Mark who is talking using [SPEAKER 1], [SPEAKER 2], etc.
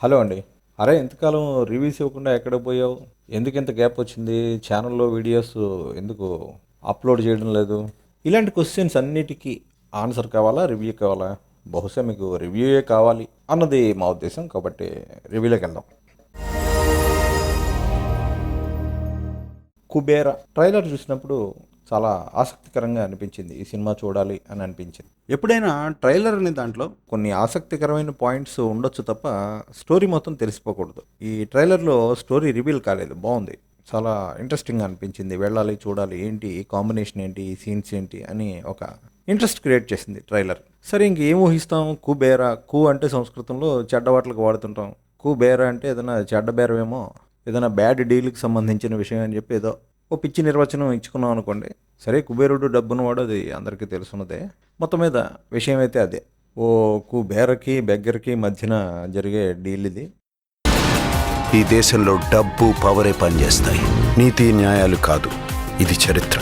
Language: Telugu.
[SPEAKER 1] హలో అండి. అరే! ఇంతకాలం రివ్యూస్ ఇవ్వకుండా ఎక్కడికి పోయావు? ఎందుకింత గ్యాప్ వచ్చింది? ఛానల్‌లో వీడియోస్ ఎందుకు అప్‌లోడ్ చేయడం లేదు? ఇలాంటి క్వెషన్స్ అన్నిటికి ఆన్సర్ కావాలా? రివ్యూ కావాలా? బహుశా మీకు రివ్యూయే కావాలి అన్నది మా ఉద్దేశం. కాబట్టి రివ్యూలోకెళ్దాం. 'కుబేర' ట్రైలర్ చూసినప్పుడు చాలా ఆసక్తికరంగా అనిపించింది. ఈ సినిమా చూడాలి అని అనిపించింది. ఎప్పుడైనా ట్రైలర్ అనే దాంట్లో కొన్ని ఆసక్తికరమైన పాయింట్స్ ఉండొచ్చు తప్ప స్టోరీ మొత్తం తెలిసిపోకూడదు. ఈ ట్రైలర్‌లో స్టోరీ రివీల్ కాలేదు. బావుంది. చాలా ఇంట్రెస్టింగ్‌గా అనిపించింది. వెళ్ళాలి, చూడాలి. ఏంటి ఈ కాంబినేషన్ ఏంటి? ఈ సీన్స్ ఏంటి? అని ఒక ఇంట్రెస్ట్ క్రియేట్ చేసింది ట్రైలర్. సరే ఇంకేం ఊహిస్తాం? 'కుబేర' కు అంటే సంస్కృతంలో చెడ్డ వాటికి వాడుతుంటాం. 'కుబేర' అంటే ఏదైనా చెడ్డ బేరమేమో, ఏదైనా బ్యాడ్ డీల్‌కి సంబంధించిన విషయం అని చెప్పి ఏదో ఓ పిచ్చి నిర్వచనం ఇచ్చుకున్నాం అనుకోండి. సరే కుబేరుడు డబ్బున్నవాడు అది అందరికీ తెలుసున్నదే. మొత్తం మీద విషయం అయితే అదే. ఓ కుబేరకి, బెగ్గర్‌కి మధ్యన జరిగే డీల్ ఇది.
[SPEAKER 2] ఈ దేశంలో డబ్బు పవరే పనిచేస్తాయి, నీతి న్యాయాలు కాదు. ఇది చరిత్ర.